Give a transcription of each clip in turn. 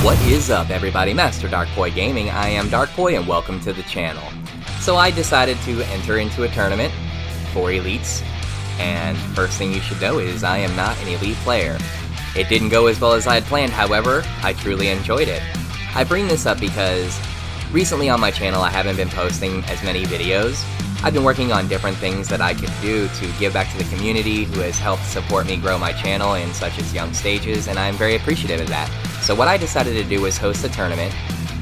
What is up, everybody? Master Darkpoi Gaming. I am Darkpoi and welcome to the channel. So I decided to enter into a tournament for elites, and first thing you should know is I am not an elite player. It didn't go as well as I had planned, however, I truly enjoyed it. I bring this up because recently on my channel I haven't been posting as many videos. I've been working on different things that I could do to give back to the community who has helped support me grow my channel in such as young stages, and I'm very appreciative of that. So what I decided to do was host a tournament.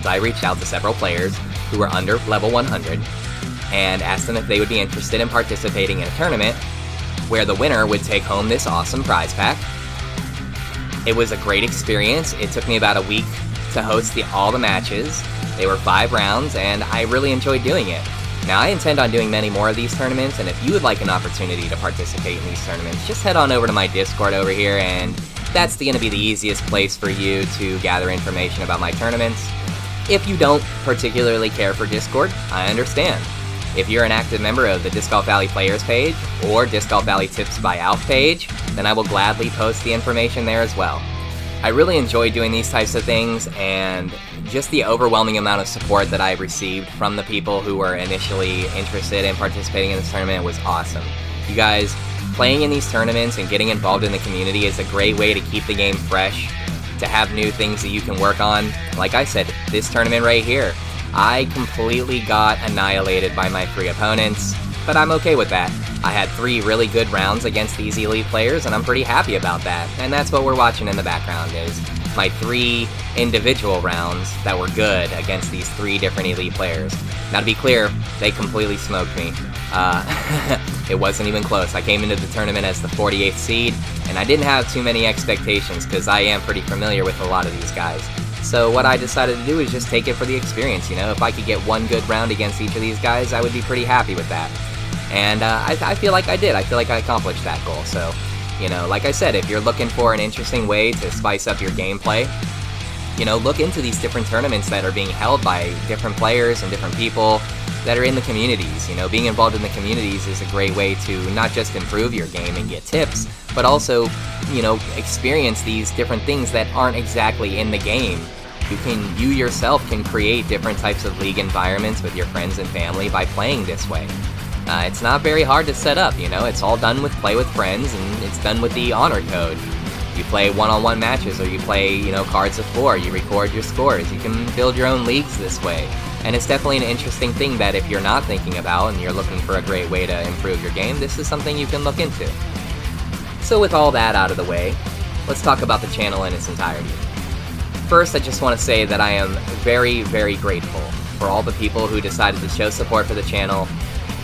So I reached out to several players who were under level 100 and asked them if they would be interested in participating in a tournament where the winner would take home this awesome prize pack. It was a great experience. It took me about a week to host all the matches. They were 5 rounds and I really enjoyed doing it. Now, I intend on doing many more of these tournaments, and if you would like an opportunity to participate in these tournaments, just head on over to my Discord over here, and that's going to be the easiest place for you to gather information about my tournaments. If you don't particularly care for Discord, I understand. If you're an active member of the Disc Golf Valley Players page, or Disc Golf Valley Tips by Alf page, then I will gladly post the information there as well. I really enjoy doing these types of things, and just the overwhelming amount of support that I received from the people who were initially interested in participating in this tournament was awesome. You guys, playing in these tournaments and getting involved in the community is a great way to keep the game fresh, to have new things that you can work on. Like I said, this tournament right here, I completely got annihilated by my 3 opponents, but I'm okay with that. I had 3 really good rounds against these elite players, and I'm pretty happy about that. And that's what we're watching in the background, is my 3 individual rounds that were good against these 3 different elite players. Now, to be clear, they completely smoked me. It wasn't even close. I came into the tournament as the 48th seed, and I didn't have too many expectations because I am pretty familiar with a lot of these guys. So what I decided to do is just take it for the experience, you know? If I could get 1 good round against each of these guys, I would be pretty happy with that. And I feel like I did. I feel like I accomplished that goal. So, you know, like I said, if you're looking for an interesting way to spice up your gameplay, you know, look into these different tournaments that are being held by different players and different people that are in the communities. You know, being involved in the communities is a great way to not just improve your game and get tips, but also, you know, experience these different things that aren't exactly in the game. You yourself can create different types of league environments with your friends and family by playing this way. It's not very hard to set up, you know, it's all done with Play with Friends, and it's done with the honor code. You play one-on-one matches, or you play, you know, cards of 4, you record your scores, you can build your own leagues this way. And it's definitely an interesting thing that if you're not thinking about and you're looking for a great way to improve your game, this is something you can look into. So with all that out of the way, let's talk about the channel in its entirety. First, I just want to say that I am very, very grateful for all the people who decided to show support for the channel.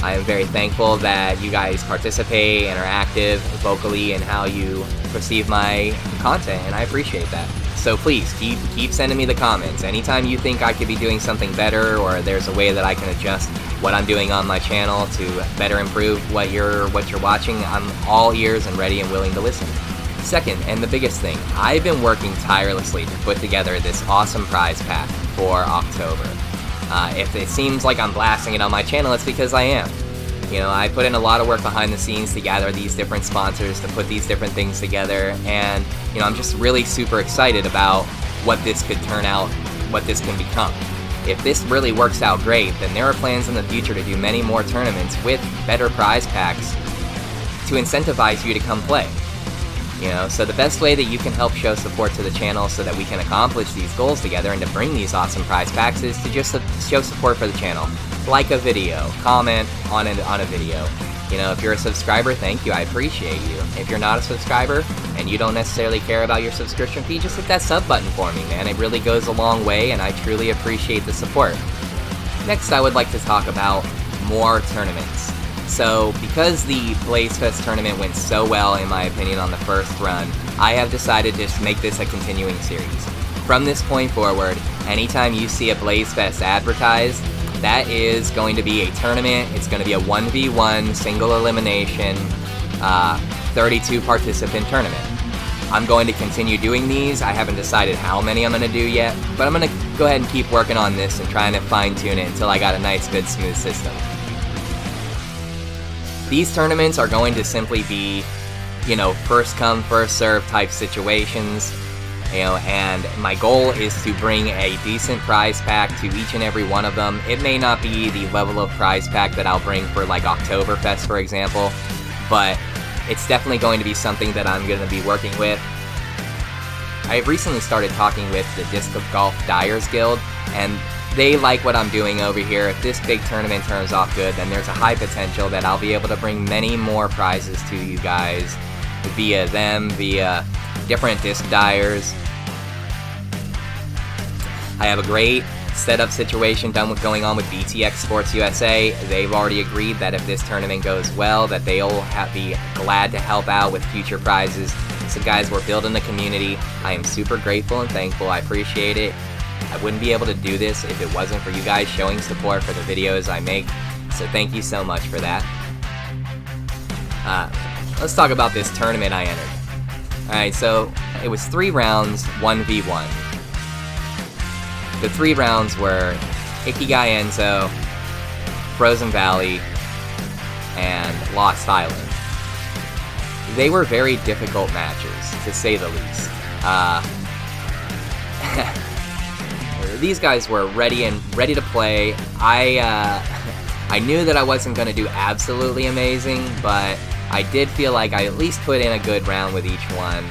I am very thankful that you guys participate and are active vocally in how you perceive my content, and I appreciate that. So please, keep sending me the comments. Anytime you think I could be doing something better, or there's a way that I can adjust what I'm doing on my channel to better improve what you're watching, I'm all ears and ready and willing to listen. Second, and the biggest thing, I've been working tirelessly to put together this awesome prize pack for October. If it seems like I'm blasting it on my channel, it's because I am. You know, I put in a lot of work behind the scenes to gather these different sponsors, to put these different things together, and, you know, I'm just really super excited about what this could turn out, what this can become. If this really works out great, then there are plans in the future to do many more tournaments with better prize packs to incentivize you to come play. You know, so the best way that you can help show support to the channel so that we can accomplish these goals together and to bring these awesome prize packs is to just show support for the channel. Like a video, comment on a video. You know, if you're a subscriber, thank you, I appreciate you. If you're not a subscriber and you don't necessarily care about your subscription fee, just hit that sub button for me, man. It really goes a long way, and I truly appreciate the support. Next, I would like to talk about more tournaments. So, because the Blaze Fest tournament went so well, in my opinion, on the first run, I have decided to just make this a continuing series. From this point forward, anytime you see a Blaze Fest advertised, that is going to be a tournament. It's going to be a 1v1 single elimination 32 participant tournament. I'm going to continue doing these. I haven't decided how many I'm going to do yet, but I'm going to go ahead and keep working on this and trying to fine tune it until I got a nice, good, smooth system. These tournaments are going to simply be, you know, first come, first serve type situations. and my goal is to bring a decent prize pack to each and every one of them. It may not be the level of prize pack that I'll bring for like Oktoberfest, for example, but it's definitely going to be something that I'm going to be working with. I've recently started talking with the Disc Golf Dyers Guild, and they like what I'm doing over here. If this big tournament turns off good, then there's a high potential that I'll be able to bring many more prizes to you guys via them, via different disc dyers. I have a great setup situation going on with BTX Sports USA. They've already agreed that if this tournament goes well, that they'll be glad to help out with future prizes. So guys, we're building the community. I am super grateful and thankful. I appreciate it. I wouldn't be able to do this if it wasn't for you guys showing support for the videos I make. So thank you so much for that. Let's talk about this tournament I entered. Alright, so it was 3 rounds, 1v1. The 3 rounds were Ikigai Enzo, Frozen Valley, and Lost Island. They were very difficult matches, to say the least. These guys were ready to play. I knew that I wasn't going to do absolutely amazing, but I did feel like I at least put in a good round with each one.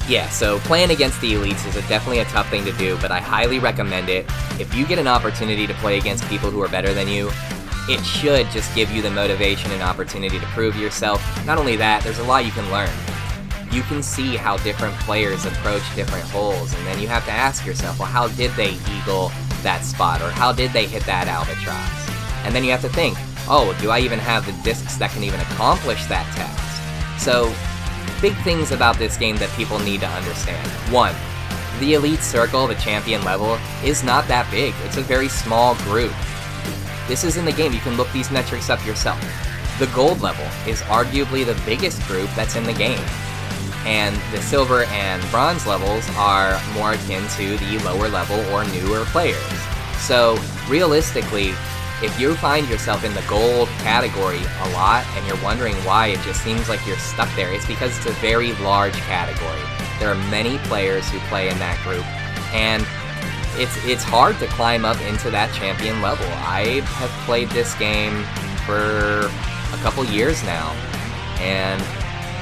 Yeah, so playing against the elites is definitely a tough thing to do, but I highly recommend it. If you get an opportunity to play against people who are better than you, it should just give you the motivation and opportunity to prove yourself. Not only that, there's a lot you can learn. You can see how different players approach different holes, and then you have to ask yourself, well, how did they eagle that spot, or how did they hit that albatross? And then you have to think, oh, do I even have the discs that can even accomplish that task? So, big things about this game that people need to understand. 1, the elite circle, the champion level, is not that big. It's a very small group. This is in the game. You can look these metrics up yourself. The gold level is arguably the biggest group that's in the game. And the silver and bronze levels are more akin to the lower level or newer players. So, realistically, if you find yourself in the gold category a lot and you're wondering why it just seems like you're stuck there, it's because it's a very large category. There are many players who play in that group, and it's hard to climb up into that champion level. I have played this game for a couple years now, and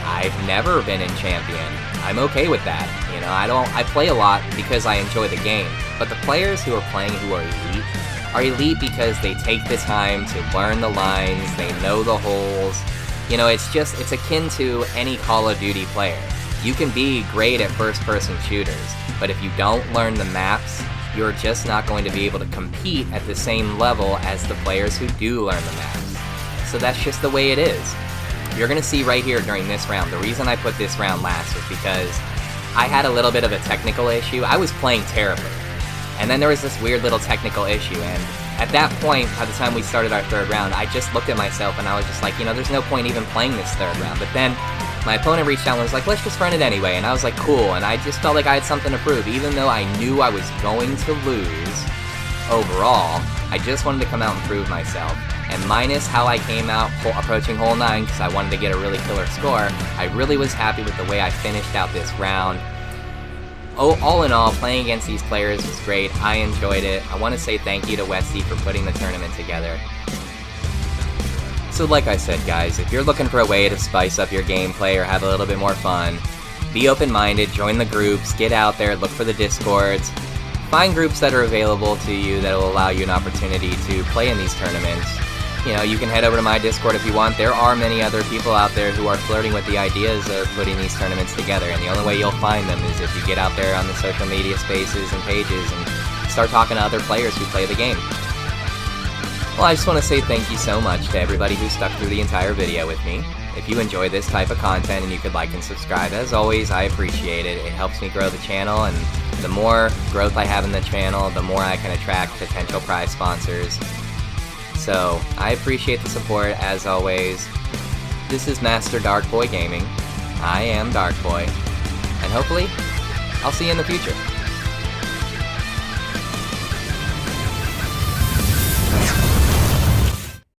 I've never been in champion. I'm okay with that. You know, I play a lot because I enjoy the game, but the players who are playing who are elite because they take the time to learn the lines, they know the holes. You know, it's akin to any Call of Duty player. You can be great at first-person shooters, but if you don't learn the maps, you're just not going to be able to compete at the same level as the players who do learn the maps. So that's just the way it is. You're going to see right here during this round, the reason I put this round last was because I had a little bit of a technical issue. I was playing terribly, and then there was this weird little technical issue, and at that point, by the time we started our 3rd round, I just looked at myself and I was just like, you know, there's no point even playing this 3rd round. But then my opponent reached out and was like, let's just run it anyway, and I was like, cool, and I just felt like I had something to prove. Even though I knew I was going to lose overall, I just wanted to come out and prove myself. And minus how I came out approaching hole 9, because I wanted to get a really killer score, I really was happy with the way I finished out this round. All in all, playing against these players was great. I enjoyed it. I want to say thank you to Westy for putting the tournament together. So like I said, guys, if you're looking for a way to spice up your gameplay or have a little bit more fun, be open-minded, join the groups, get out there, look for the Discords, find groups that are available to you that will allow you an opportunity to play in these tournaments. You know, you can head over to my Discord if you want. There are many other people out there who are flirting with the ideas of putting these tournaments together, and the only way you'll find them is if you get out there on the social media spaces and pages and start talking to other players who play the game. Well, I just want to say thank you so much to everybody who stuck through the entire video with me. If you enjoy this type of content and you could like and subscribe, as always, I appreciate it. It helps me grow the channel, and the more growth I have in the channel, the more I can attract potential prize sponsors. So, I appreciate the support, as always. This is Master Darkpoi Gaming. I am Darkpoi, and hopefully, I'll see you in the future.